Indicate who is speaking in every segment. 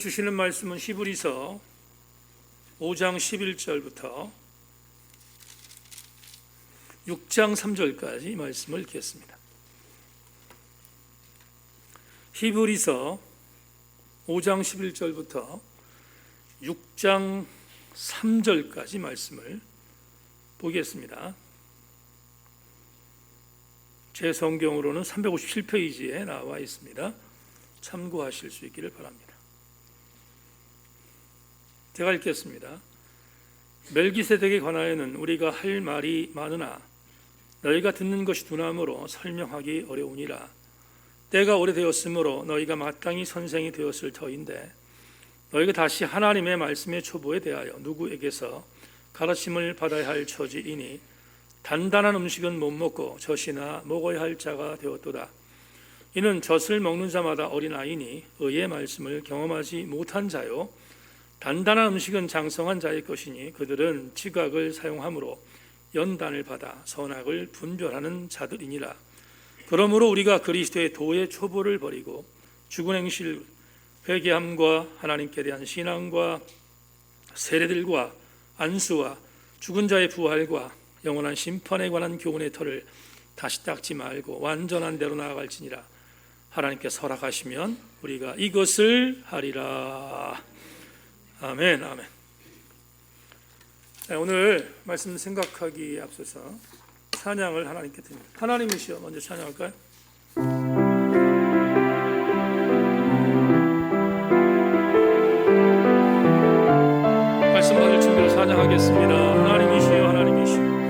Speaker 1: 주시는 말씀은 히브리서 5장 11절부터 6장 3절까지 말씀을 읽겠습니다. 히브리서 5장 11절부터 6장 3절까지 말씀을 보겠습니다. 제 성경으로는 357페이지에 나와 있습니다. 참고하실 수 있기를 바랍니다. 제가 읽겠습니다. 멜기세덱에 관하여는 우리가 할 말이 많으나 너희가 듣는 것이 두나무로 설명하기 어려우니라. 때가 오래되었으므로 너희가 마땅히 선생이 되었을 터인데 너희가 다시 하나님의 말씀의 초보에 대하여 누구에게서 가르침을 받아야 할 처지이니 단단한 음식은 못 먹고 젖이나 먹어야 할 자가 되었도다. 이는 젖을 먹는 자마다 어린아이니 의의 말씀을 경험하지 못한 자요 단단한 음식은 장성한 자의 것이니 그들은 지각을 사용함으로 연단을 받아 선악을 분별하는 자들이니라. 그러므로 우리가 그리스도의 도의 초보를 버리고 죽은 행실 회개함과 하나님께 대한 신앙과 세례들과 안수와 죽은 자의 부활과 영원한 심판에 관한 교훈의 터를 다시 닦지 말고 완전한 대로 나아갈지니라. 하나님께 허락하시면 우리가 이것을 하리라. 아멘, 아멘. 자, 오늘 말씀 생각하기에 앞서서 찬양을 하나님께 드립니다. 하나님이시여 먼저 찬양할까요? 말씀 받을 준비로 찬양하겠습니다. 하나님이시여, 하나님이시여.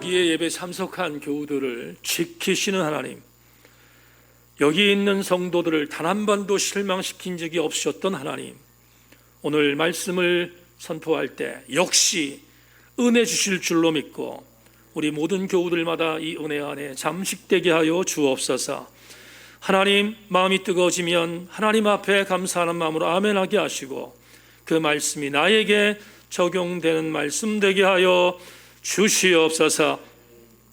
Speaker 1: 여기에 예배 참석한 교우들을 지키시는 하나님, 여기 있는 성도들을 단 한 번도 실망시킨 적이 없으셨던 하나님, 오늘 말씀을 선포할 때 역시 은혜 주실 줄로 믿고 우리 모든 교우들마다 이 은혜 안에 잠식되게 하여 주옵소서. 하나님, 마음이 뜨거워지면 하나님 앞에 감사하는 마음으로 아멘하게 하시고 그 말씀이 나에게 적용되는 말씀 되게 하여 주시옵소서.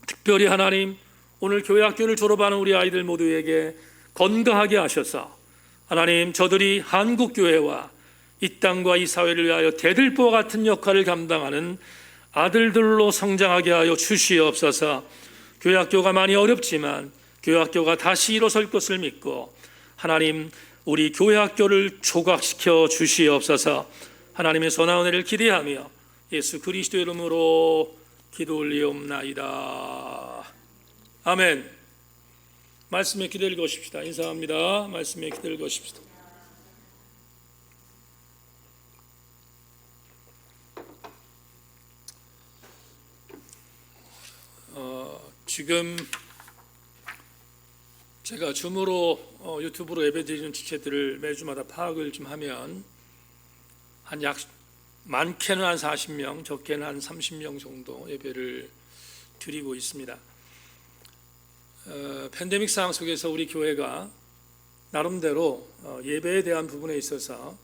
Speaker 1: 특별히 하나님, 오늘 교회학교를 졸업하는 우리 아이들 모두에게 건강하게 하셔서 하나님, 저들이 한국교회와 이 땅과 이 사회를 위하여 대들보와 같은 역할을 감당하는 아들들로 성장하게 하여 주시옵소서. 교회학교가 많이 어렵지만 교회학교가 다시 일어설 것을 믿고 하나님, 우리 교회학교를 조각시켜 주시옵소서. 하나님의 선한 은혜를 기대하며 예수 그리스도의 이름으로 기도 올리옵나이다. 아멘. 말씀에 기대를 거십시다. 인사합니다. 말씀에 기대를 거십시다. 지금 제가 줌으로 유튜브로 예배드리는 지체들을 매주마다 파악을 좀 하면 한 약 많게는 한 40명, 적게는 한 30명 정도 예배를 드리고 있습니다. 팬데믹 상황 속에서 우리 교회가 나름대로 예배에 대한 부분에 있어서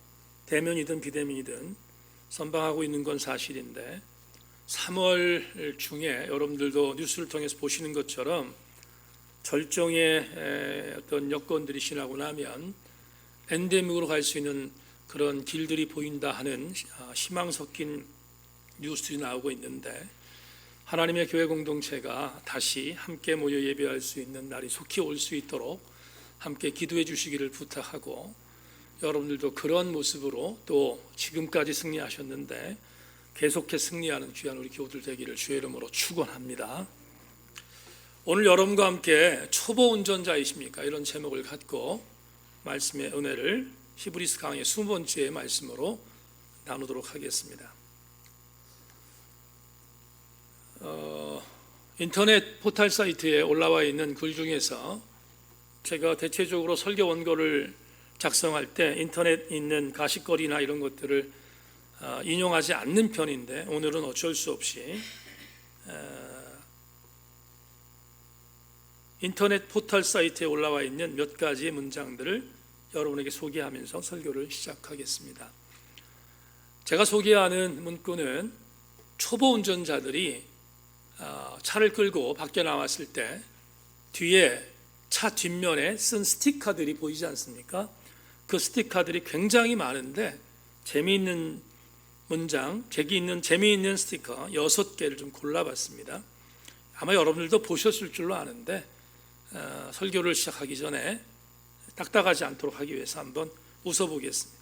Speaker 1: 대면이든 비대면이든 선방하고 있는 건 사실인데 3월 중에 여러분들도 뉴스를 통해서 보시는 것처럼 절정의 어떤 여건들이 지나고 나면 엔데믹으로 갈 수 있는 그런 길들이 보인다 하는 희망 섞인 뉴스들이 나오고 있는데 하나님의 교회 공동체가 다시 함께 모여 예배할 수 있는 날이 속히 올 수 있도록 함께 기도해 주시기를 부탁하고 여러분들도 그런 모습으로 또 지금까지 승리하셨는데 계속해 승리하는 귀한 우리 교우들 되기를 주의 이름으로 축원합니다. 오늘 여러분과 함께 초보 운전자이십니까? 이런 제목을 갖고 말씀의 은혜를 히브리서 강의 20번째 말씀으로 나누도록 하겠습니다. 인터넷 포털 사이트에 올라와 있는 글 중에서 제가 대체적으로 설교 원고를 작성할 때 인터넷에 있는 가십거리나 이런 것들을 인용하지 않는 편인데 오늘은 어쩔 수 없이 인터넷 포털 사이트에 올라와 있는 몇 가지의 문장들을 여러분에게 소개하면서 설교를 시작하겠습니다. 제가 소개하는 문구는 초보 운전자들이 차를 끌고 밖에 나왔을 때 뒤에 차 뒷면에 쓴 스티커들이 보이지 않습니까? 그 스티커들이 굉장히 많은데 재미있는 문장, 재미있는 스티커 6개를 좀 골라봤습니다. 아마 여러분들도 보셨을 줄로 아는데 설교를 시작하기 전에 딱딱하지 않도록 하기 위해서 한번 웃어보겠습니다.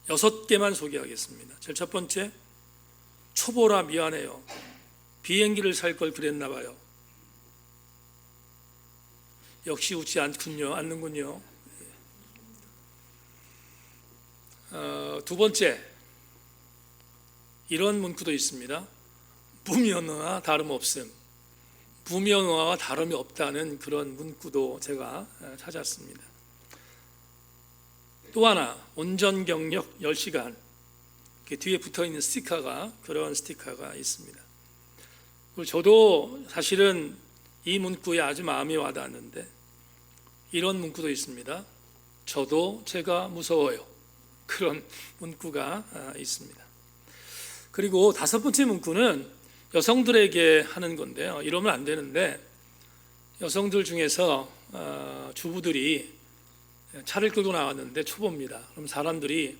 Speaker 1: 6개만 소개하겠습니다. 제일 첫 번째, 초보라 미안해요. 비행기를 살 걸 그랬나 봐요. 역시 웃지 않는군요. 두 번째, 이런 문구도 있습니다. 무면허와 다름없음. 무면허와 다름이 없다는 그런 문구도 제가 찾았습니다. 또 하나, 운전 경력 10시간. 뒤에 붙어있는 스티커가 그런 스티커가 있습니다. 저도 사실은 이 문구에 아주 마음이 와닿았는데 이런 문구도 있습니다. 저도 제가 무서워요. 그런 문구가 있습니다. 그리고 5번째 문구는 여성들에게 하는 건데요. 이러면 안 되는데 여성들 중에서 주부들이 차를 끌고 나왔는데 초보입니다. 그럼 사람들이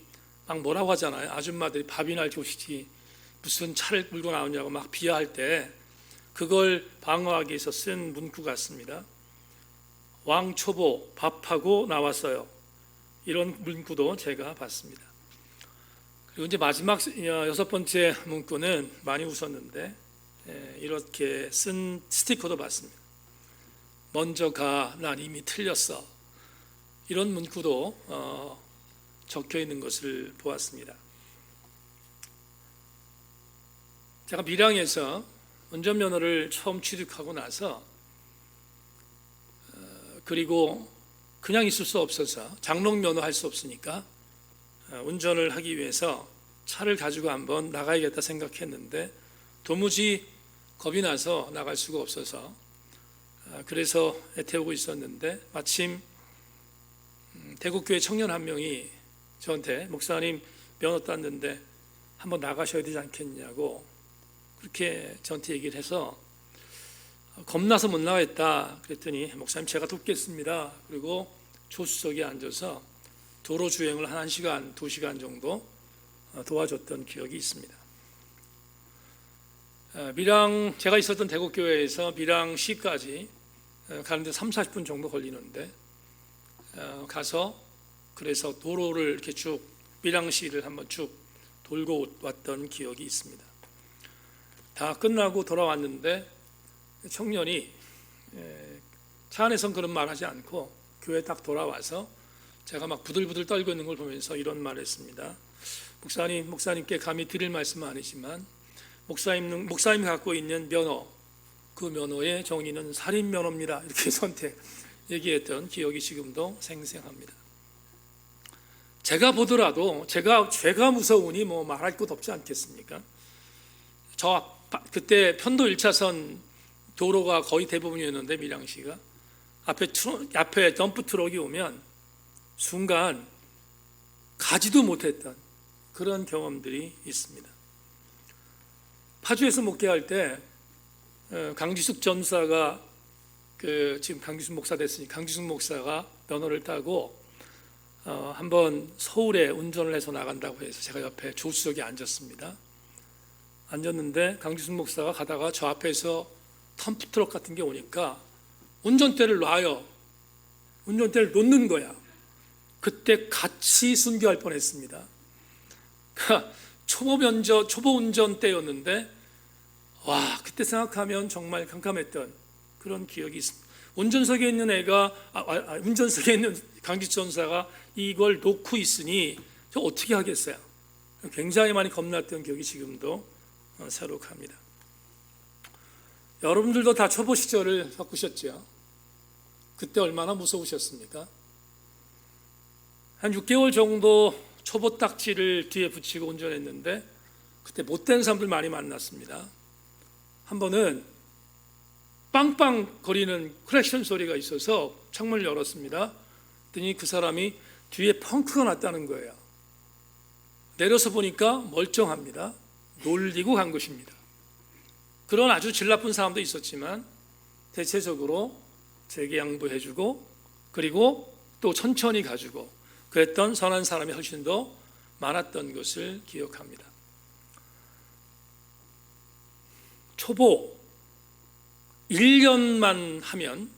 Speaker 1: 막 뭐라고 하잖아요. 아줌마들이 밥이나 주시지 무슨 차를 끌고 나오냐고 막 비하할 때 그걸 방어하기 위해서 쓴 문구 같습니다. 왕초보 밥하고 나왔어요. 이런 문구도 제가 봤습니다. 그리고 이제 마지막 6번째 문구는 많이 웃었는데 이렇게 쓴 스티커도 봤습니다. 먼저 가, 난 이미 틀렸어. 이런 문구도 적혀 있는 것을 보았습니다. 제가 밀양에서 운전면허를 처음 취득하고 나서 그리고 그냥 있을 수 없어서 장롱면허 할 수 없으니까 운전을 하기 위해서 차를 가지고 한번 나가야겠다 생각했는데 도무지 겁이 나서 나갈 수가 없어서 그래서 애태우고 있었는데 마침 대구교회 청년 한 명이 저한테 목사님 면허 땄는데 한번 나가셔야 되지 않겠냐고 그렇게 저한테 얘기를 해서 겁나서 못 나가겠다 그랬더니 목사님 제가 돕겠습니다. 그리고 조수석에 앉아서 도로 주행을 한 1시간, 2시간 정도 도와줬던 기억이 있습니다. 제가 있었던 대구교회에서 밀양시까지 가는데 30-40분 정도 걸리는데 가서 그래서 도로를 이렇게 쭉 밀양시를 한번 쭉 돌고 왔던 기억이 있습니다. 다 끝나고 돌아왔는데 청년이 차 안에선 그런 말 하지 않고 교회 딱 돌아와서 제가 막 부들부들 떨고 있는 걸 보면서 이런 말을 했습니다. 목사님께 감히 드릴 말씀은 아니지만 목사님이 갖고 있는 면허, 그 면허의 정의는 살인 면허입니다. 이렇게 저한테 얘기했던 기억이 지금도 생생합니다. 제가 보더라도 죄가 무서우니 뭐 말할 것 없지 않겠습니까? 그때 편도 1차선 도로가 거의 대부분이었는데 밀양시가 앞에 덤프 트럭이 오면 순간 가지도 못했던 그런 경험들이 있습니다. 파주에서 목회할 때 강지숙 전사가 지금 강지숙 목사 됐으니 강지숙 목사가 면허를 따고 한번 서울에 운전을 해서 나간다고 해서 제가 옆에 조수석에 앉았습니다. 앉았는데 강지숙 목사가 가다가 저 앞에서 덤프트럭 같은 게 오니까 운전대를 놔요. 운전대를 놓는 거야. 그때 같이 순교할 뻔했습니다. 초보 운전 때였는데 와 그때 생각하면 정말 깜깜했던 그런 기억이 있습니다. 운전석에 있는 운전석에 있는 강지숙 전사가 이걸 놓고 있으니 저 어떻게 하겠어요? 굉장히 많이 겁났던 기억이 지금도 새록합니다. 여러분들도 다 초보 시절을 겪으셨죠? 그때 얼마나 무서우셨습니까? 한 6개월 정도 초보 딱지를 뒤에 붙이고 운전했는데 그때 못된 사람들 많이 만났습니다. 한 번은 빵빵 거리는 크랙션 소리가 있어서 창문을 열었습니다. 그랬더니 그 사람이 뒤에 펑크가 났다는 거예요. 내려서 보니까 멀쩡합니다. 놀리고 간 것입니다. 그런 아주 질 나쁜 사람도 있었지만 대체적으로 제게 양보해주고 그리고 또 천천히 가지고 그랬던 선한 사람이 훨씬 더 많았던 것을 기억합니다. 초보 1년만 하면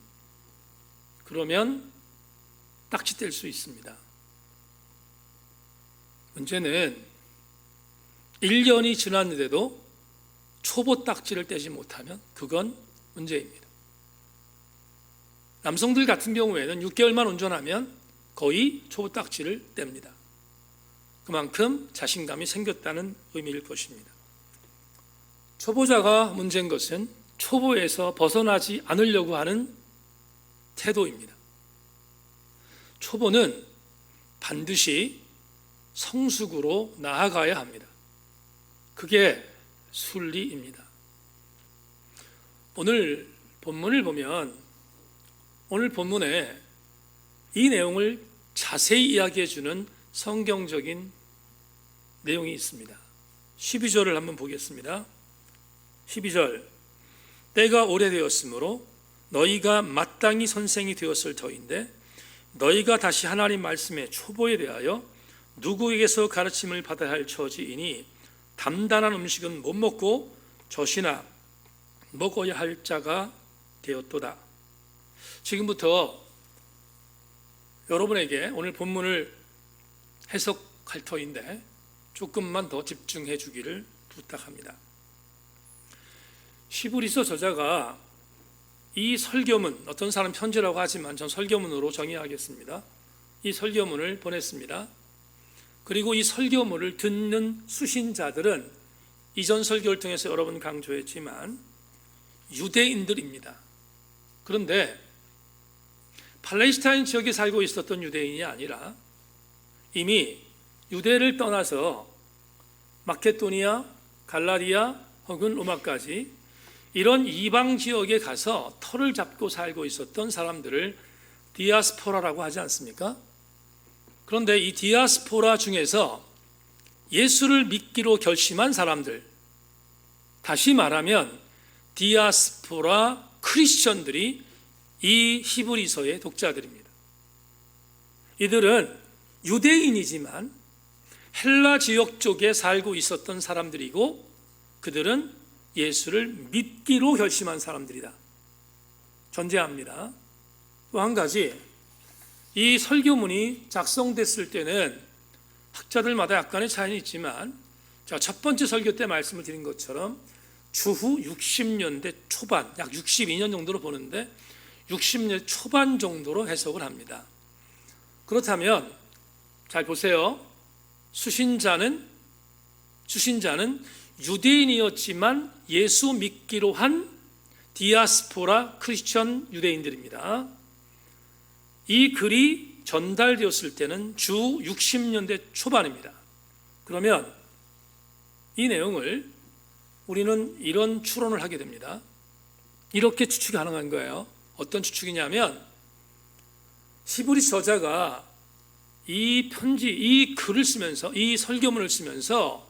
Speaker 1: 그러면 딱지 뗄 수 있습니다. 문제는 1년이 지났는데도 초보 딱지를 떼지 못하면 그건 문제입니다. 남성들 같은 경우에는 6개월만 운전하면 거의 초보 딱지를 뗍니다. 그만큼 자신감이 생겼다는 의미일 것입니다. 초보자가 문제인 것은 초보에서 벗어나지 않으려고 하는 태도입니다. 초보는 반드시 성숙으로 나아가야 합니다. 그게 순리입니다. 오늘 본문을 보면 오늘 본문에 이 내용을 자세히 이야기해 주는 성경적인 내용이 있습니다. 12절을 한번 보겠습니다. 12절 때가 오래되었으므로 너희가 마땅히 선생이 되었을 터인데 너희가 다시 하나님 말씀의 초보에 대하여 누구에게서 가르침을 받아야 할 처지이니 단단한 음식은 못 먹고 젖이나 먹어야 할 자가 되었도다. 지금부터 여러분에게 오늘 본문을 해석할 터인데 조금만 더 집중해 주기를 부탁합니다. 시브리서 저자가 이 설교문, 어떤 사람 편지라고 하지만 전 설교문으로 정의하겠습니다. 이 설교문을 보냈습니다. 그리고 이 설교문을 듣는 수신자들은 이전 설교를 통해서 여러 번 강조했지만 유대인들입니다. 그런데 팔레스타인 지역에 살고 있었던 유대인이 아니라 이미 유대를 떠나서 마케도니아, 갈라디아 혹은 로마까지 이런 이방 지역에 가서 터를 잡고 살고 있었던 사람들을 디아스포라라고 하지 않습니까? 그런데 이 디아스포라 중에서 예수를 믿기로 결심한 사람들, 다시 말하면 디아스포라 크리스천들이 이 히브리서의 독자들입니다. 이들은 유대인이지만 헬라 지역 쪽에 살고 있었던 사람들이고 그들은 예수를 믿기로 결심한 사람들이다. 전제합니다. 또 한 가지, 이 설교문이 작성됐을 때는 학자들마다 약간의 차이는 있지만 첫 번째 설교 때 말씀을 드린 것처럼 주후 60년대 초반, 약 62년 정도로 보는데 60년 초반 정도로 해석을 합니다. 그렇다면 잘 보세요. 수신자는 유대인이었지만 예수 믿기로 한 디아스포라 크리스천 유대인들입니다. 이 글이 전달되었을 때는 주 60년대 초반입니다. 그러면 이 내용을 우리는 이런 추론을 하게 됩니다. 이렇게 추측이 가능한 거예요. 어떤 추측이냐면 히브리 저자가 이 편지, 이 글을 쓰면서, 이 설교문을 쓰면서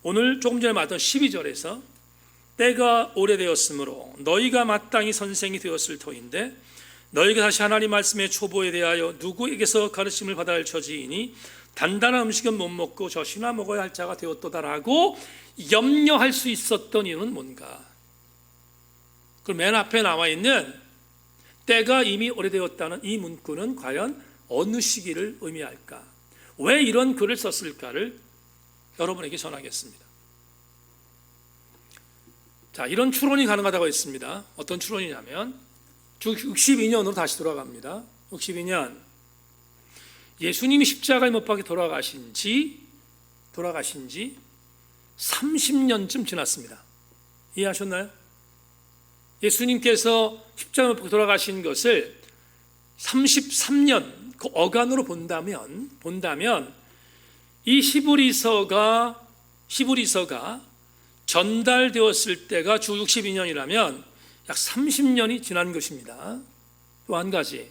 Speaker 1: 오늘 조금 전에 말했던 12절에서 때가 오래되었으므로 너희가 마땅히 선생이 되었을 터인데 너희가 다시 하나님 말씀의 초보에 대하여 누구에게서 가르침을 받아야 할 처지이니 단단한 음식은 못 먹고 젖이나 먹어야 할 자가 되었도다라고 염려할 수 있었던 이유는 뭔가? 그럼 맨 앞에 나와 있는 때가 이미 오래되었다는 이 문구는 과연 어느 시기를 의미할까? 왜 이런 글을 썼을까를 여러분에게 전하겠습니다. 자, 이런 추론이 가능하다고 했습니다. 어떤 추론이냐면 주 62년으로 다시 돌아갑니다. 62년 예수님이 십자가에 못 박혀 돌아가신 지 30년쯤 지났습니다. 이해하셨나요? 예수님께서 십자가에 못 박혀 돌아가신 것을 33년 그 어간으로 본다면 이 히브리서가 전달되었을 때가 주 62년이라면 약 30년이 지난 것입니다. 또 한 가지,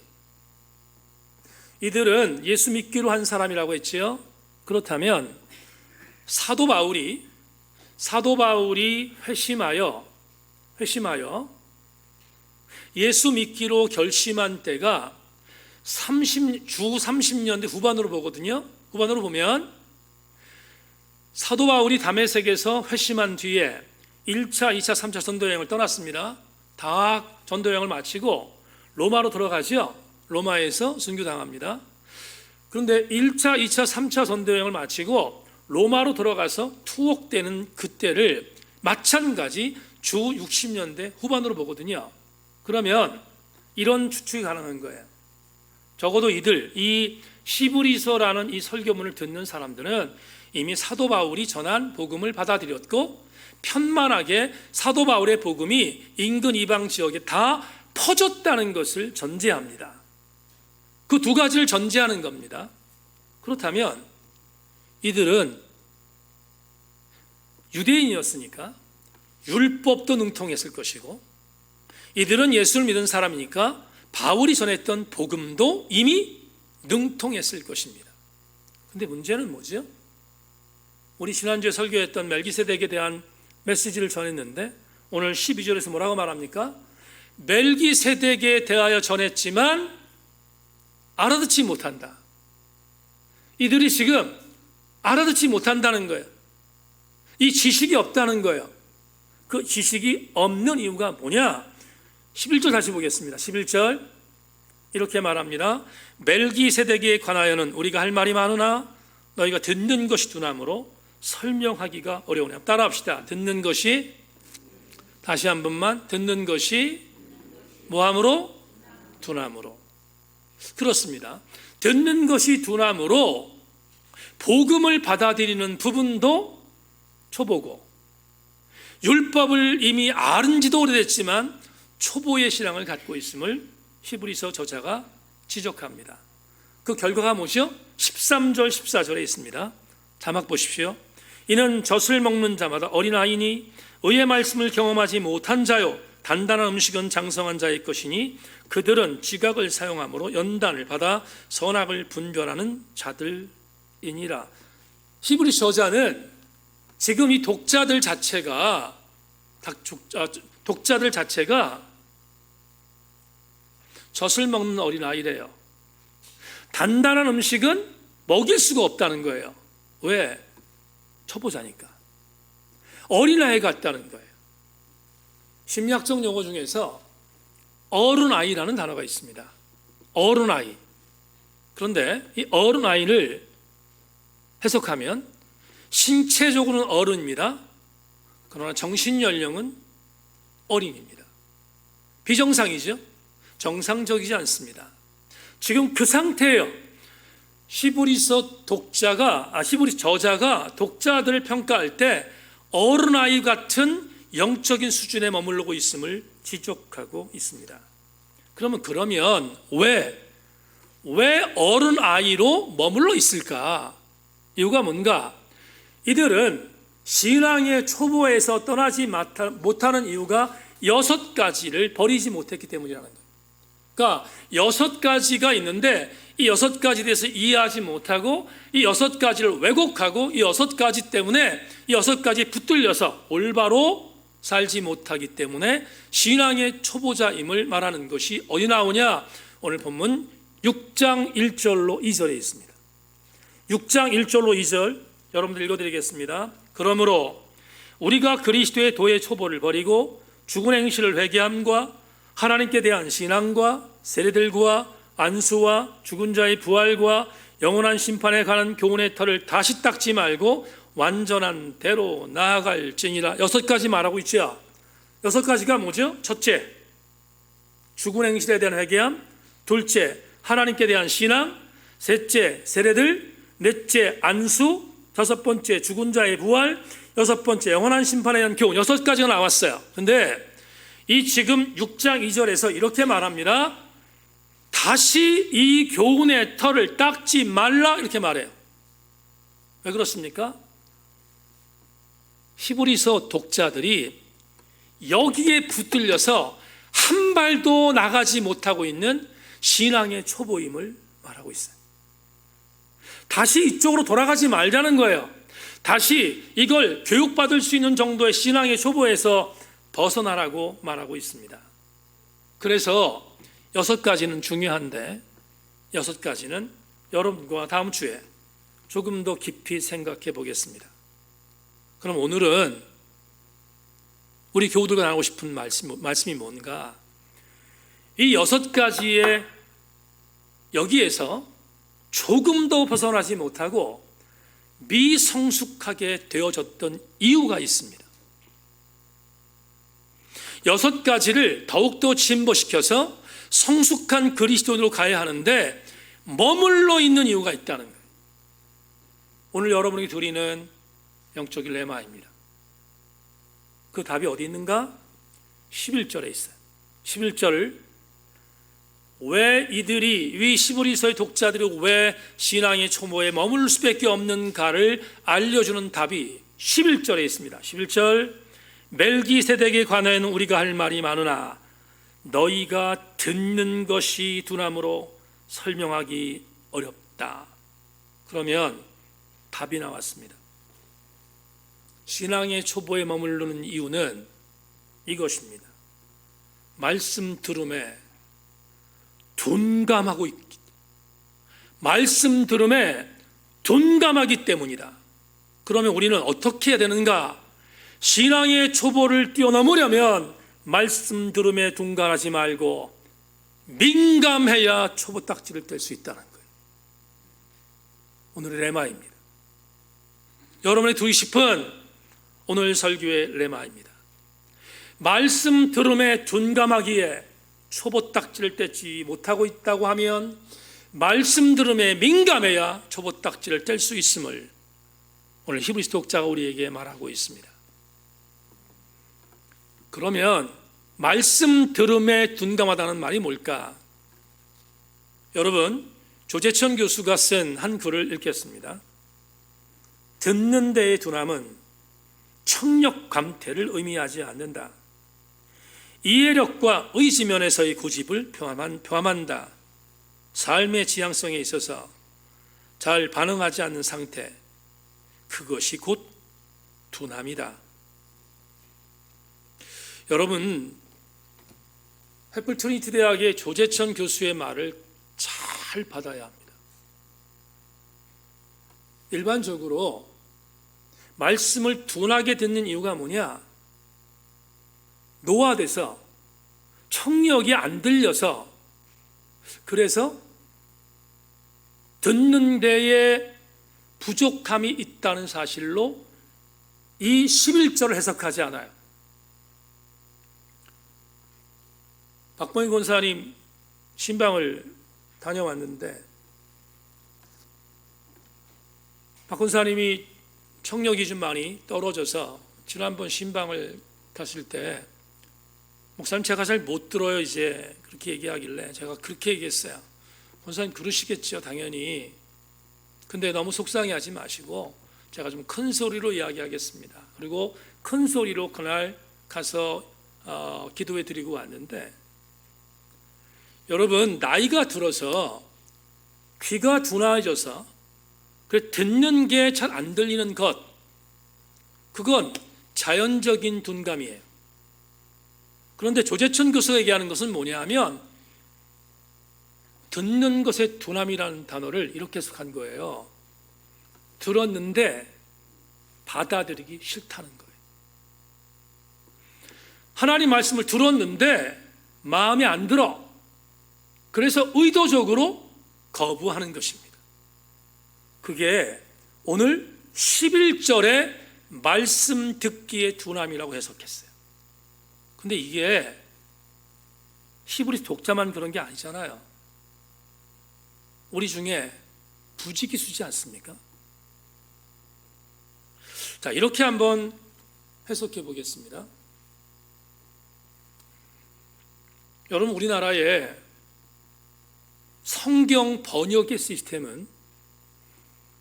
Speaker 1: 이들은 예수 믿기로 한 사람이라고 했지요. 그렇다면 사도 바울이 회심하여 예수 믿기로 결심한 때가 주 30년대 후반으로 보거든요. 후반으로 보면 사도 바울이 다메섹에서 회심한 뒤에 1차, 2차, 3차 전도여행을 떠났습니다. 다 전도여행을 마치고 로마로 들어가죠. 로마에서 순교당합니다. 그런데 1차, 2차, 3차 전도여행을 마치고 로마로 들어가서 투옥되는 그때를 마찬가지 주 60년대 후반으로 보거든요. 그러면 이런 추측이 가능한 거예요. 적어도 이 히브리서라는 이 설교문을 듣는 사람들은 이미 사도 바울이 전한 복음을 받아들였고 편만하게 사도 바울의 복음이 인근 이방 지역에 다 퍼졌다는 것을 전제합니다. 그 두 가지를 전제하는 겁니다. 그렇다면 이들은 유대인이었으니까 율법도 능통했을 것이고 이들은 예수를 믿은 사람이니까 바울이 전했던 복음도 이미 능통했을 것입니다. 그런데 문제는 뭐죠? 우리 지난주에 설교했던 멜기세덱에 대한 메시지를 전했는데 오늘 12절에서 뭐라고 말합니까? 멜기세덱에 대하여 전했지만 알아듣지 못한다. 이들이 지금 알아듣지 못한다는 거예요. 이 지식이 없다는 거예요. 그 지식이 없는 이유가 뭐냐? 11절 다시 보겠습니다. 11절 이렇게 말합니다. 멜기세덱에 관하여는 우리가 할 말이 많으나 너희가 듣는 것이 두나무로 설명하기가 어려우냐. 따라합시다. 듣는 것이, 다시 한 번만, 듣는 것이 뭐함으로? 두나무로. 그렇습니다. 듣는 것이 두나무로 복음을 받아들이는 부분도 초보고 율법을 이미 아는 지도 오래됐지만 초보의 신앙을 갖고 있음을 히브리서 저자가 지적합니다. 그 결과가 뭐죠? 13절 14절에 있습니다. 자막 보십시오. 이는 젖을 먹는 자마다 어린아이니 의의 말씀을 경험하지 못한 자요 단단한 음식은 장성한 자의 것이니 그들은 지각을 사용함으로 연단을 받아 선악을 분별하는 자들이니라. 히브리 저자는 지금 이 독자들 자체가 젖을 먹는 어린아이래요. 단단한 음식은 먹일 수가 없다는 거예요. 왜? 초보자니까. 어린아이 같다는 거예요. 심리학적 용어 중에서 어른아이라는 단어가 있습니다. 어른아이. 그런데 이 어른아이를 해석하면 신체적으로는 어른입니다. 그러나 정신연령은 어린입니다. 비정상이죠. 정상적이지 않습니다. 지금 그 상태예요. 히브리 저자가 독자들을 평가할 때 어른아이 같은 영적인 수준에 머무르고 있음을 지적하고 있습니다. 그러면 왜 어른아이로 머물러 있을까? 이유가 뭔가? 이들은 신앙의 초보에서 떠나지 못하는 이유가 6가지를 버리지 못했기 때문이라는 거예요. 그러니까 6가지가 있는데 이 6가지에 대해서 이해하지 못하고 이 6가지를 왜곡하고 이 6가지 때문에 이 6가지에 붙들려서 올바로 살지 못하기 때문에 신앙의 초보자임을 말하는 것이 어디 나오냐? 오늘 본문 6장 1절로 2절에 있습니다. 6장 1절로 2절 여러분들 읽어드리겠습니다. 그러므로 우리가 그리스도의 도의 초보를 버리고 죽은 행실을 회개함과 하나님께 대한 신앙과 세례들과 안수와 죽은 자의 부활과 영원한 심판에 관한 교훈의 털을 다시 닦지 말고 완전한 대로 나아갈지니라. 6가지 말하고 있죠. 6가지가 뭐죠? 첫째, 죽은 행실에 대한 회개함. 둘째, 하나님께 대한 신앙. 셋째, 세례들. 넷째, 안수. 5번째, 죽은 자의 부활. 6번째, 영원한 심판에 대한 교훈. 6가지가 나왔어요. 그런데 이 지금 6장 2절에서 이렇게 말합니다. 다시 이 교훈의 털을 닦지 말라 이렇게 말해요. 왜 그렇습니까? 히브리서 독자들이 여기에 붙들려서 한 발도 나가지 못하고 있는 신앙의 초보임을 말하고 있어요. 다시 이쪽으로 돌아가지 말자는 거예요. 다시 이걸 교육받을 수 있는 정도의 신앙의 초보에서 벗어나라고 말하고 있습니다. 그래서 6가지는 중요한데 6가지는 여러분과 다음 주에 조금 더 깊이 생각해 보겠습니다. 그럼 오늘은 우리 교우들과 나누고 싶은 말씀이 뭔가? 이 6가지의 여기에서 조금 더 벗어나지 못하고 미성숙하게 되어졌던 이유가 있습니다. 6가지를 더욱더 진보시켜서 성숙한 그리스도인으로 가야 하는데 머물러 있는 이유가 있다는 거예요. 오늘 여러분에게 드리는 영적인 레마입니다. 그 답이 어디 있는가? 11절에 있어요. 11절을 왜 이들이 이 히브리서의 독자들이 왜 신앙의 초보에 머물 수밖에 없는가를 알려주는 답이 11절에 있습니다. 11절 멜기세덱에 관하여는 우리가 할 말이 많으나 너희가 듣는 것이 둔함으로 설명하기 어렵다. 그러면 답이 나왔습니다. 신앙의 초보에 머무르는 이유는 이것입니다. 말씀 들음에 둔감하고 있기, 말씀 들음에 둔감하기 때문이다. 그러면 우리는 어떻게 해야 되는가? 신앙의 초보를 뛰어넘으려면 말씀 들음에 둔감하지 말고 민감해야 초보 딱지를 뗄 수 있다는 거예요. 오늘의 레마입니다. 여러분이 두고 싶은 오늘 설교의 레마입니다. 말씀 들음에 둔감하기에 초보 딱지를 떼지 못하고 있다고 하면 말씀 들음에 민감해야 초보 딱지를 뗄 수 있음을 오늘 히브리서 독자가 우리에게 말하고 있습니다. 그러면 말씀 들음에 둔감하다는 말이 뭘까? 여러분, 조재천 교수가 쓴 한 글을 읽겠습니다. 듣는 데의 둔함은 청력 감퇴를 의미하지 않는다. 이해력과 의지면에서의 고집을 표함한다. 삶의 지향성에 있어서 잘 반응하지 않는 상태, 그것이 곧 둔함이다. 여러분, 햇불 트리니티 대학의 조재천 교수의 말을 잘 받아야 합니다. 일반적으로 말씀을 둔하게 듣는 이유가 뭐냐? 노화돼서 청력이 안 들려서, 그래서 듣는 데에 부족함이 있다는 사실로 이 11절을 해석하지 않아요. 박봉인 권사님 신방을 다녀왔는데, 박 권사님이 청력이 좀 많이 떨어져서 지난번 신방을 갔을 때, 목사님 제가 잘 못 들어요 이제, 그렇게 얘기하길래 제가 그렇게 얘기했어요. 권사님 그러시겠죠 당연히. 근데 너무 속상해하지 마시고 제가 좀 큰 소리로 이야기하겠습니다. 그리고 큰 소리로 그날 가서 기도해 드리고 왔는데, 여러분, 나이가 들어서 귀가 둔해져서 듣는 게 잘 안 들리는 것, 그건 자연적인 둔감이에요. 그런데 조재천 교수가 얘기하는 것은 뭐냐 하면, 듣는 것의 둔함이라는 단어를 이렇게 해석한 거예요. 들었는데 받아들이기 싫다는 거예요. 하나님 말씀을 들었는데 마음에 안 들어. 그래서 의도적으로 거부하는 것입니다. 그게 오늘 11절의 말씀 듣기의 둔함이라고 해석했어요. 근데 이게 히브리 독자만 그런 게 아니잖아요. 우리 중에 부지기수지 않습니까? 자, 이렇게 한번 해석해 보겠습니다. 여러분, 우리나라의 성경 번역의 시스템은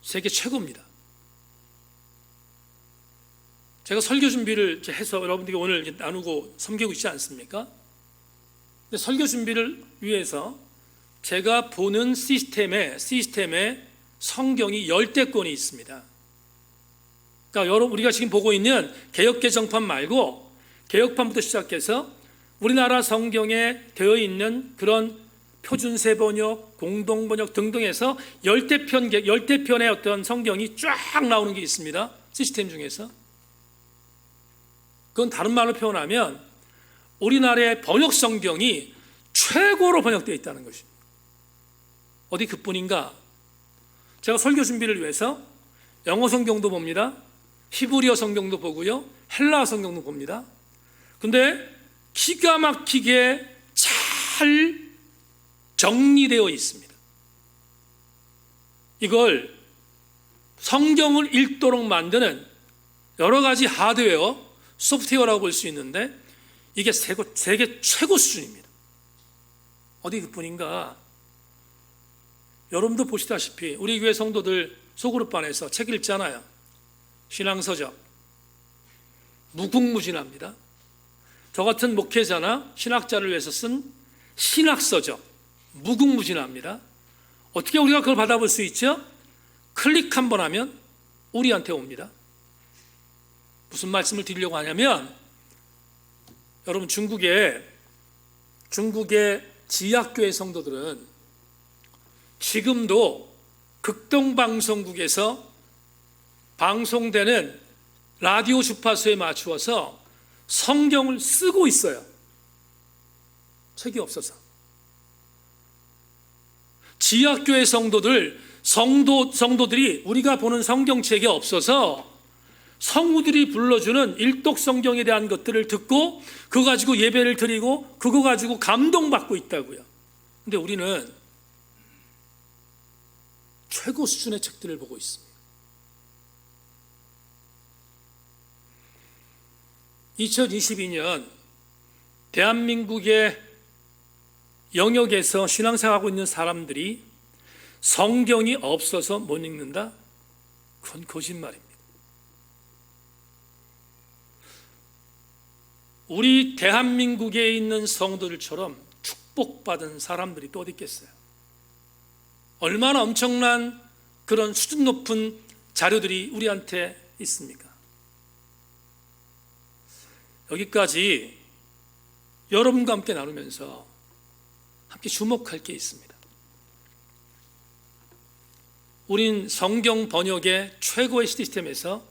Speaker 1: 세계 최고입니다. 제가 설교 준비를 해서 여러분들에게 오늘 나누고 섬기고 있지 않습니까? 근데 설교 준비를 위해서 제가 보는 시스템에 성경이 10대권이 있습니다. 그러니까 여러분, 우리가 지금 보고 있는 개역개정판 말고 개역판부터 시작해서 우리나라 성경에 되어 있는 그런 표준세 번역, 공동 번역 등등해서 10대편의 어떤 성경이 쫙 나오는 게 있습니다. 시스템 중에서. 그건 다른 말로 표현하면 우리나라의 번역 성경이 최고로 번역되어 있다는 것입니다. 어디 그뿐인가? 제가 설교 준비를 위해서 영어 성경도 봅니다. 히브리어 성경도 보고요. 헬라어 성경도 봅니다. 근데 기가 막히게 잘 정리되어 있습니다. 이걸 성경을 읽도록 만드는 여러 가지 하드웨어, 소프트웨어라고 볼 수 있는데 이게 세계 최고 수준입니다. 어디 그뿐인가? 여러분도 보시다시피 우리 교회 성도들 소그룹반에서 책 읽잖아요. 신앙서적 무궁무진합니다. 저 같은 목회자나 신학자를 위해서 쓴 신학서적 무궁무진합니다. 어떻게 우리가 그걸 받아볼 수 있죠? 클릭 한번 하면 우리한테 옵니다. 무슨 말씀을 드리려고 하냐면, 여러분, 중국의 지학교회 성도들은 지금도 극동방송국에서 방송되는 라디오 주파수에 맞추어서 성경을 쓰고 있어요. 책이 없어서. 지학교회 성도들이 우리가 보는 성경책이 없어서 성우들이 불러주는 일독 성경에 대한 것들을 듣고 그거 가지고 예배를 드리고 그거 가지고 감동받고 있다고요. 근데 우리는 최고 수준의 책들을 보고 있습니다. 2022년 대한민국의 영역에서 신앙생활하고 있는 사람들이 성경이 없어서 못 읽는다? 그건 거짓말입니다. 우리 대한민국에 있는 성도들처럼 축복받은 사람들이 또 어디 있겠어요? 얼마나 엄청난 그런 수준 높은 자료들이 우리한테 있습니까? 여기까지 여러분과 함께 나누면서 함께 주목할 게 있습니다. 우린 성경 번역의 최고의 시스템에서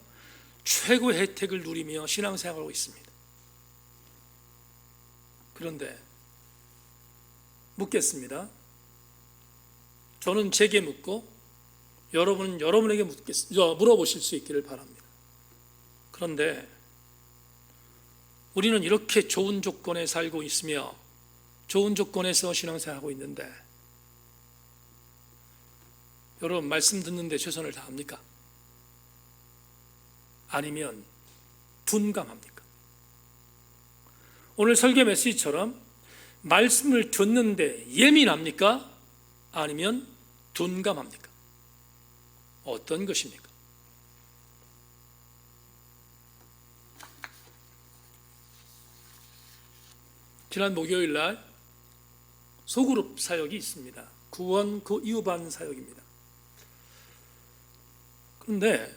Speaker 1: 최고의 혜택을 누리며 신앙생활하고 있습니다. 그런데 묻겠습니다. 저는 제게 묻고 여러분은 여러분에게 물어보실 수 있기를 바랍니다. 그런데 우리는 이렇게 좋은 조건에 살고 있으며 좋은 조건에서 신앙생활하고 있는데 여러분 말씀 듣는데 최선을 다합니까? 아니면 둔감합니까? 오늘 설교 메시지처럼 말씀을 듣는데 예민합니까? 아니면 둔감합니까? 어떤 것입니까? 지난 목요일 날 소그룹 사역이 있습니다. 구원 그 이후 반 사역입니다. 그런데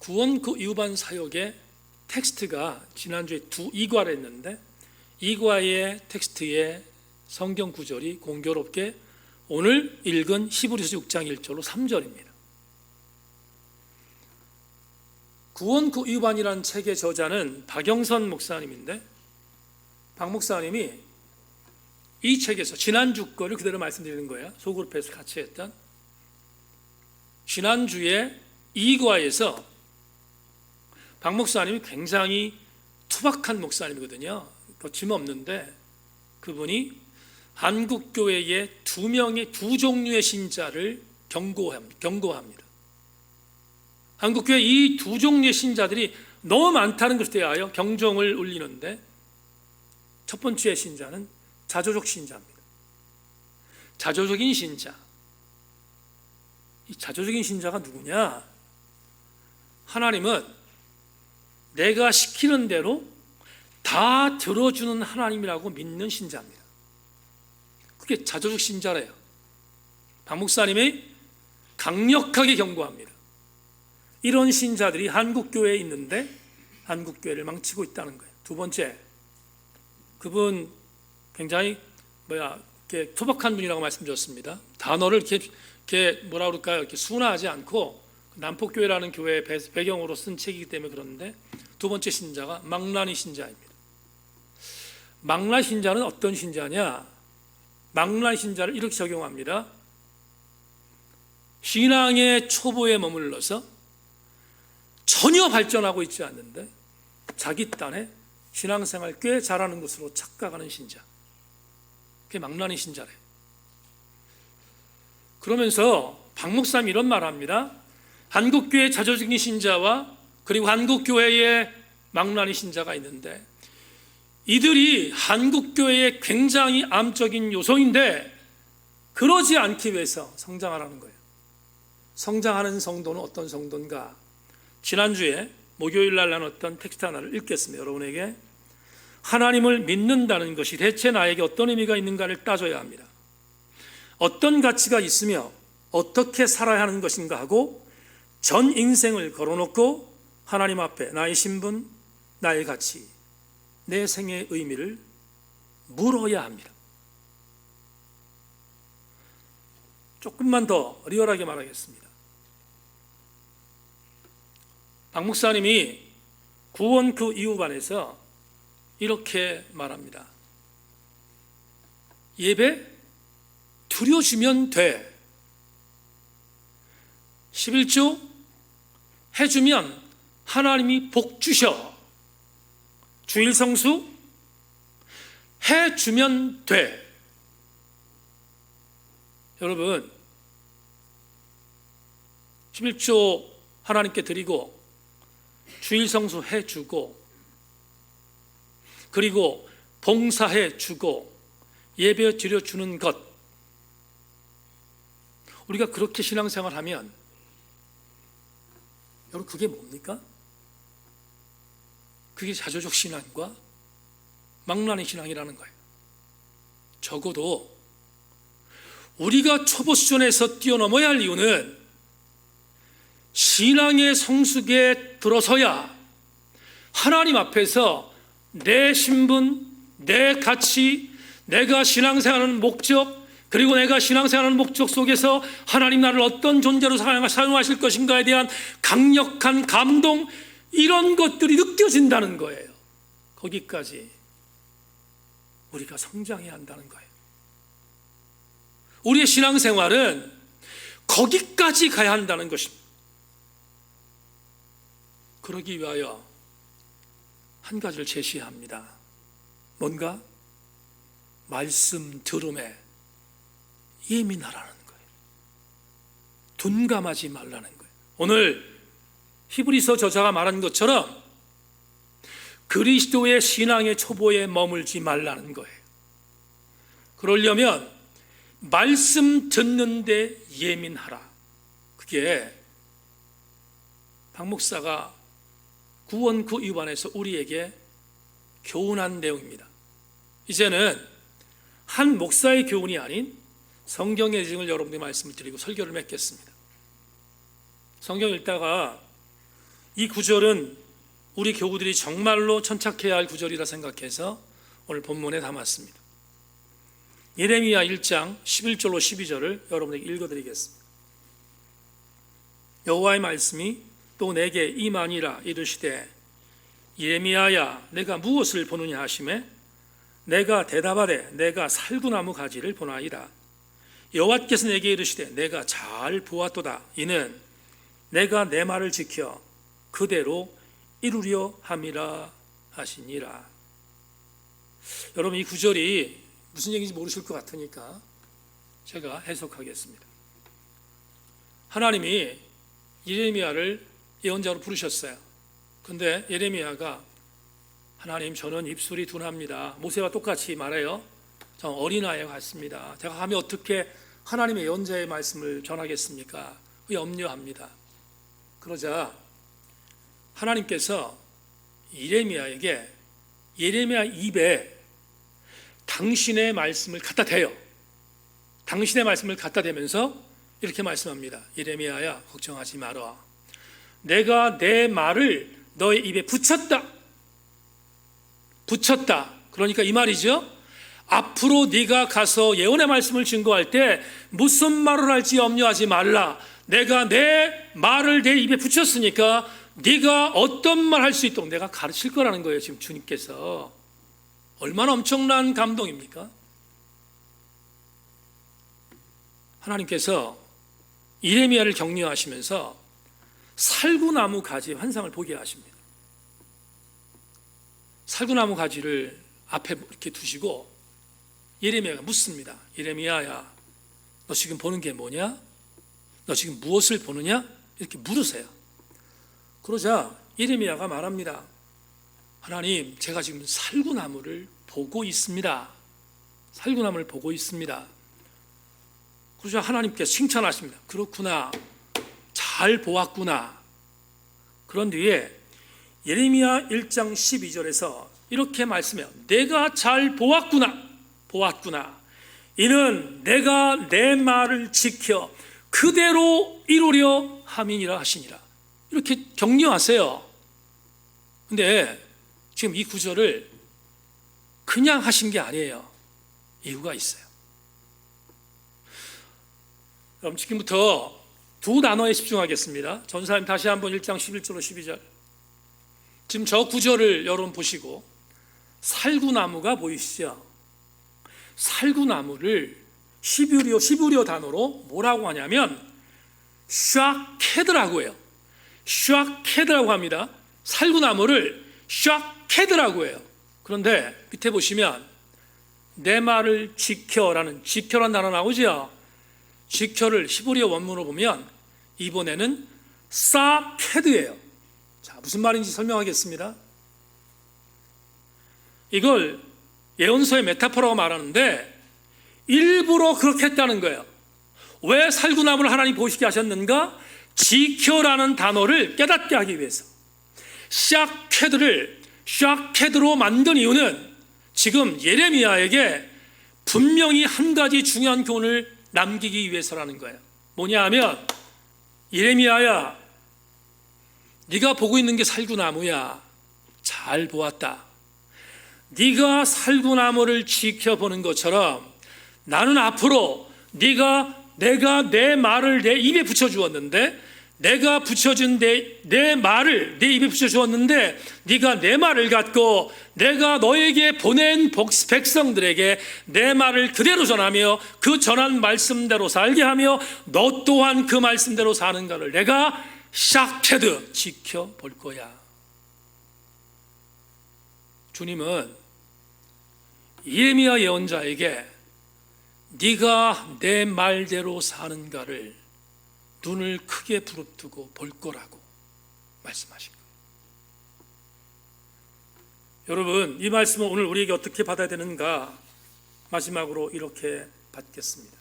Speaker 1: 구원 그 이후 반 사역의 텍스트가 지난주에 두 이과를 했는데 이과의 텍스트의 성경 구절이 공교롭게 오늘 읽은 히브리서 6장 1절로 3절입니다. 구원 그 이후 반이라는 책의 저자는 박영선 목사님인데 박 목사님이 이 책에서 지난주 거를 그대로 말씀드리는 거예요. 소그룹에서 같이 했던 지난주에 2과에서 박 목사님이 굉장히 투박한 목사님이거든요. 거침없는데 그분이 한국교회의 두 종류의 신자를 경고합니다. 한국교회 이 두 종류의 신자들이 너무 많다는 것에 대하여 경종을 울리는데 첫 번째 신자는 자조적 신자입니다. 자조적인 신자. 이 자조적인 신자가 누구냐? 하나님은 내가 시키는 대로 다 들어주는 하나님이라고 믿는 신자입니다. 그게 자조적 신자래요. 박 목사님이 강력하게 경고합니다. 이런 신자들이 한국교회에 있는데 한국교회를 망치고 있다는 거예요. 두 번째, 그분 굉장히 이렇게 투박한 분이라고 말씀드렸습니다. 단어를 이렇게 뭐라 그럴까요? 이렇게 순화하지 않고 남포교회라는 교회의 배경으로 쓴 책이기 때문에 그런데 두 번째 신자가 망나니 신자입니다. 망나니 신자는 어떤 신자냐? 망나니 신자를 이렇게 적용합니다. 신앙의 초보에 머물러서 전혀 발전하고 있지 않는데 자기 딴에 신앙생활 꽤 잘하는 것으로 착각하는 신자. 그게 망나니 신자래. 그러면서 박 목사님이 이런 말을 합니다. 한국교회 자조적인 신자와 그리고 한국교회의 망나니 신자가 있는데 이들이 한국교회의 굉장히 암적인 요소인데 그러지 않기 위해서 성장하라는 거예요. 성장하는 성도는 어떤 성도인가? 지난주에 목요일 날 나눴던 텍스트 하나를 읽겠습니다. 여러분에게 하나님을 믿는다는 것이 대체 나에게 어떤 의미가 있는가를 따져야 합니다. 어떤 가치가 있으며 어떻게 살아야 하는 것인가 하고 전 인생을 걸어놓고 하나님 앞에 나의 신분, 나의 가치, 내 생의 의미를 물어야 합니다. 조금만 더 리얼하게 말하겠습니다. 박 목사님이 구원 그 이후 반에서 이렇게 말합니다. 예배 드려주면 돼. 11조 해주면 하나님이 복 주셔. 주일 성수 해주면 돼. 여러분 11조 하나님께 드리고 주일 성수 해주고 그리고 봉사해 주고 예배 드려 주는 것, 우리가 그렇게 신앙생활하면 여러분 그게 뭡니까? 그게 자조적 신앙과 망나니 신앙이라는 거예요. 적어도 우리가 초보 수준에서 뛰어넘어야 할 이유는 신앙의 성숙에 들어서야 하나님 앞에서 내 신분, 내 가치, 내가 신앙생활하는 목적, 그리고 내가 신앙생활하는 목적 속에서 하나님 나를 어떤 존재로 사용하실 것인가에 대한 강력한 감동, 이런 것들이 느껴진다는 거예요. 거기까지 우리가 성장해야 한다는 거예요. 우리의 신앙생활은 거기까지 가야 한다는 것입니다. 그러기 위하여 한 가지를 제시합니다. 뭔가? 말씀 들음에 예민하라는 거예요. 둔감하지 말라는 거예요. 오늘 히브리서 저자가 말한 것처럼 그리스도의 신앙의 초보에 머물지 말라는 거예요. 그러려면 말씀 듣는데 예민하라. 그게 박 목사가 구원 그 위반에서 우리에게 교훈한 내용입니다. 이제는 한 목사의 교훈이 아닌 성경의 지증을 여러분들이 말씀을 드리고 설교를 맺겠습니다. 성경 읽다가 이 구절은 우리 교우들이 정말로 천착해야 할 구절이라 생각해서 오늘 본문에 담았습니다. 예레미야 1장 11절로 12절을 여러분에게 읽어드리겠습니다. 여호와의 말씀이 또 내게 임하니라 이르시되 예레미야야 내가 무엇을 보느냐 하시매 내가 대답하되 내가 살구나무 가지를 보나이다. 여호와께서 내게 이르시되 내가 잘 보았도다. 이는 내가 내 말을 지켜 그대로 이루려 함이라 하시니라. 여러분 이 구절이 무슨 얘기인지 모르실 것 같으니까 제가 해석하겠습니다. 하나님이 예레미야를 예언자로 부르셨어요. 근데 예레미야가 하나님 저는 입술이 둔합니다. 모세와 똑같이 말해요. 저 어린아이 같습니다. 제가 감히 어떻게 하나님의 예언자의 말씀을 전하겠습니까? 염려합니다. 그러자 하나님께서 예레미야에게 예레미야 입에 당신의 말씀을 갖다 대요. 당신의 말씀을 갖다 대면서 이렇게 말씀합니다. 예레미야야 걱정하지 마라. 내가 내 말을 너의 입에 붙였다. 그러니까 이 말이죠. 앞으로 네가 가서 예언의 말씀을 증거할 때 무슨 말을 할지 염려하지 말라. 내가 내 말을 내 입에 붙였으니까 네가 어떤 말 할 수 있도록 내가 가르칠 거라는 거예요. 지금 주님께서. 얼마나 엄청난 감동입니까? 하나님께서 예레미야를 격려하시면서 살구나무 가지의 환상을 보게 하십니다. 살구나무 가지를 앞에 이렇게 두시고 예레미야가 묻습니다. 예레미야야 너 지금 보는 게 뭐냐? 너 지금 무엇을 보느냐? 이렇게 물으세요. 그러자 예레미야가 말합니다. 하나님 제가 지금 살구나무를 보고 있습니다. 살구나무를 보고 있습니다. 그러자 하나님께서 칭찬하십니다. 그렇구나. 잘 보았구나. 그런 뒤에 예레미야 1장 12절에서 이렇게 말씀해요. 내가 잘 보았구나. 이는 내가 내 말을 지켜 그대로 이루려 함이니라 하시니라. 이렇게 격려하세요. 근데 지금 이 구절을 그냥 하신 게 아니에요. 이유가 있어요. 그럼 지금부터 두 단어에 집중하겠습니다. 전사님 다시 한번 1장 11절로 12절. 지금 저 구절을 여러분 보시고 살구나무가 보이시죠? 살구나무를 시브리어 단어로 뭐라고 하냐면 샤케드라고 해요. 샤케드라고 합니다. 살구나무를 샤케드라고 해요. 그런데 밑에 보시면 내 말을 지켜라는 지켜라는 단어 나오죠. 지켜를 히브리어 원문으로 보면 이번에는 사케드예요. 자, 무슨 말인지 설명하겠습니다. 이걸 예언서의 메타포라고 말하는데 일부러 그렇게 했다는 거예요. 왜 살구나무를 하나님 보시게 하셨는가? 지켜라는 단어를 깨닫게 하기 위해서. 샤케드를 샤케드로 만든 이유는 지금 예레미야에게 분명히 한 가지 중요한 교훈을 남기기 위해서라는 거예요. 뭐냐 하면, 예레미야야, 네가 보고 있는 게 살구나무야. 잘 보았다. 네가 살구나무를 지켜보는 것처럼 나는 앞으로 내가 내 말을 내 입에 붙여주었는데, 내가 붙여준 내 말을 내 입에 붙여주었는데, 네가 내 말을 갖고 내가 너에게 보낸 백성들에게 내 말을 그대로 전하며 그 전한 말씀대로 살게 하며 너 또한 그 말씀대로 사는가를 내가 샤케드 지켜볼 거야. 주님은 예레미야 예언자에게 네가 내 말대로 사는가를 눈을 크게 부릅뜨고 볼 거라고 말씀하신 거예요. 여러분, 이 말씀은 오늘 우리에게 어떻게 받아야 되는가? 마지막으로 이렇게 받겠습니다.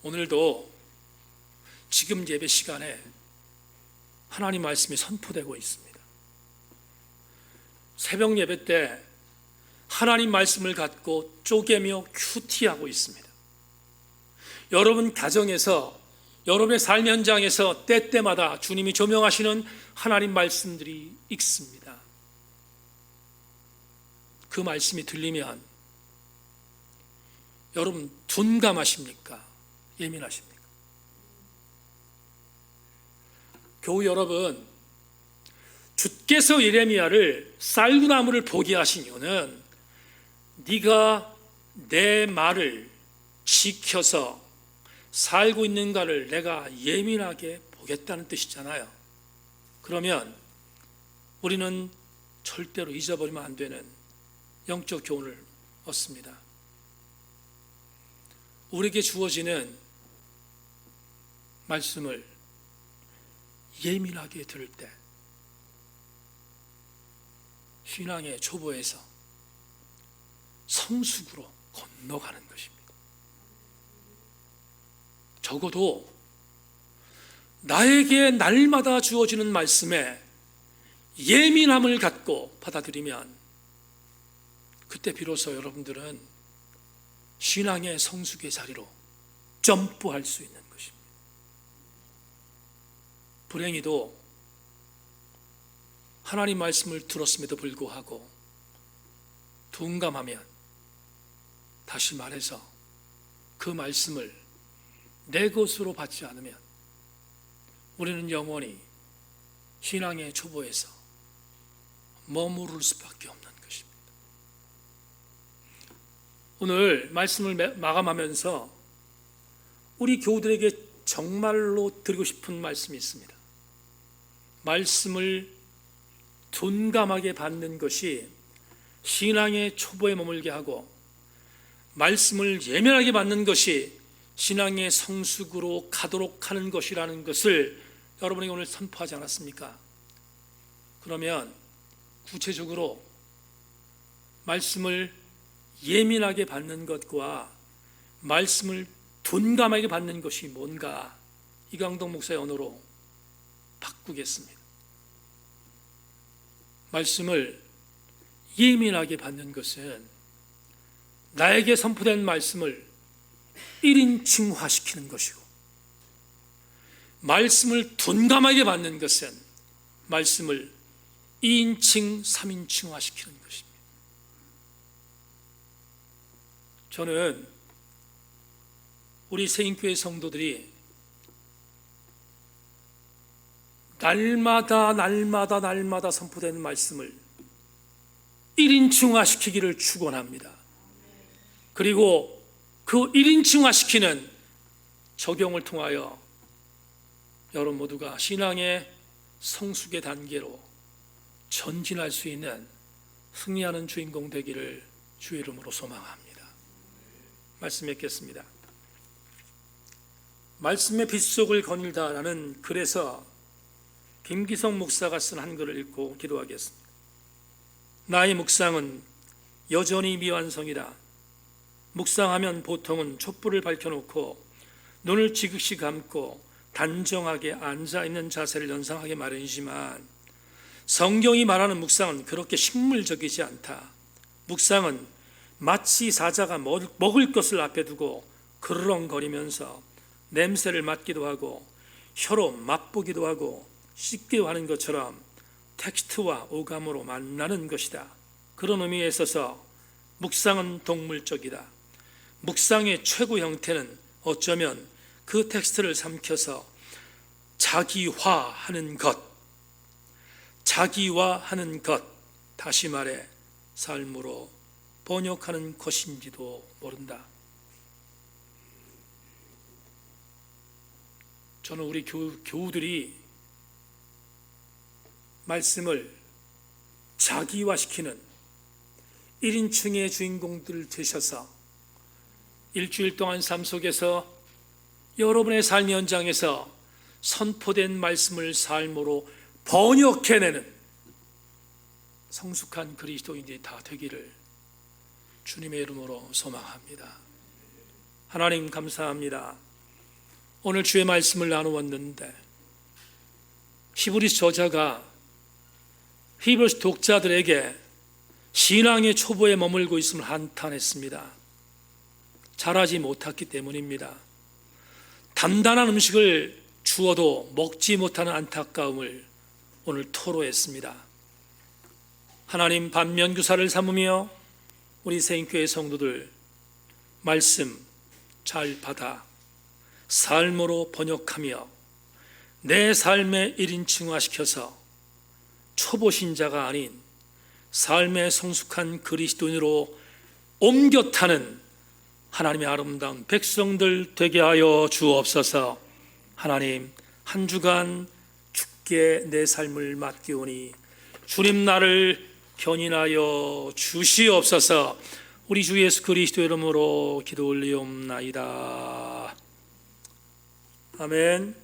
Speaker 1: 오늘도 지금 예배 시간에 하나님 말씀이 선포되고 있습니다. 새벽 예배 때 하나님 말씀을 갖고 쪼개며 큐티하고 있습니다. 여러분 가정에서, 여러분의 삶 현장에서 때때마다 주님이 조명하시는 하나님 말씀들이 있습니다. 그 말씀이 들리면 여러분 둔감하십니까? 예민하십니까? 교우 여러분, 주께서 예레미야를 살구나무를 보게 하신 이유는 네가 내 말을 지켜서 살고 있는가를 내가 예민하게 보겠다는 뜻이잖아요. 그러면 우리는 절대로 잊어버리면 안 되는 영적 교훈을 얻습니다. 우리에게 주어지는 말씀을 예민하게 들을 때 신앙의 초보에서 성숙으로 건너가는 것입니다. 적어도 나에게 날마다 주어지는 말씀에 예민함을 갖고 받아들이면 그때 비로소 여러분들은 신앙의 성숙의 자리로 점프할 수 있는 것입니다. 불행히도 하나님 말씀을 들었음에도 불구하고 둔감하면, 다시 말해서 그 말씀을 내 것으로 받지 않으면 우리는 영원히 신앙의 초보에서 머무를 수밖에 없는 것입니다. 오늘 말씀을 마감하면서 우리 교우들에게 정말로 드리고 싶은 말씀이 있습니다. 말씀을 둔감하게 받는 것이 신앙의 초보에 머물게 하고, 말씀을 예민하게 받는 것이 신앙의 성숙으로 가도록 하는 것이라는 것을 여러분이 오늘 선포하지 않았습니까? 그러면 구체적으로 말씀을 예민하게 받는 것과 말씀을 둔감하게 받는 것이 뭔가, 이강동 목사의 언어로 바꾸겠습니다. 말씀을 예민하게 받는 것은 나에게 선포된 말씀을 1인칭화시키는 것이고, 말씀을 둔감하게 받는 것은 말씀을 2인칭, 3인칭화시키는 것입니다. 저는 우리 세인교회 성도들이 날마다 선포되는 말씀을 1인칭화 시키기를 축원합니다. 그리고 그 1인칭화 시키는 적용을 통하여 여러분 모두가 신앙의 성숙의 단계로 전진할 수 있는 승리하는 주인공 되기를 주의 이름으로 소망합니다. 말씀 읽겠습니다. 말씀의 빗속을 거닐다라는 글에서 김기성 목사가 쓴 한글을 읽고 기도하겠습니다. 나의 묵상은 여전히 미완성이다. 묵상하면 보통은 촛불을 밝혀놓고 눈을 지그시 감고 단정하게 앉아있는 자세를 연상하게 마련이지만 성경이 말하는 묵상은 그렇게 식물적이지 않다. 묵상은 마치 사자가 먹을 것을 앞에 두고 그르렁거리면서 냄새를 맡기도 하고 혀로 맛보기도 하고 씹기도 하는 것처럼 텍스트와 오감으로 만나는 것이다. 그런 의미에 있어서 묵상은 동물적이다. 묵상의 최고 형태는 어쩌면 그 텍스트를 삼켜서 자기화하는 것, 자기화하는 것, 다시 말해 삶으로 번역하는 것인지도 모른다. 저는 우리 교우들이 말씀을 자기화시키는 1인칭의 주인공들 되셔서 일주일 동안 삶 속에서 여러분의 삶 현장에서 선포된 말씀을 삶으로 번역해내는 성숙한 그리스도인들이 다 되기를 주님의 이름으로 소망합니다. 하나님 감사합니다. 오늘 주의 말씀을 나누었는데 히브리서 저자가 히브리서 독자들에게 신앙의 초보에 머물고 있음을 한탄했습니다. 잘하지 못했기 때문입니다. 단단한 음식을 주어도 먹지 못하는 안타까움을 오늘 토로했습니다. 하나님 반면교사를 삼으며 우리 세인교회 성도들 말씀 잘 받아 삶으로 번역하며 내 삶의 1인칭화시켜서 초보신자가 아닌 삶의 성숙한 그리스도인으로 옮겨 타는 하나님의 아름다운 백성들 되게 하여 주옵소서. 하나님 한 주간 주께 내 삶을 맡기오니 주님 나를 견인하여 주시옵소서. 우리 주 예수 그리스도 이름으로 기도 올리옵나이다. 아멘.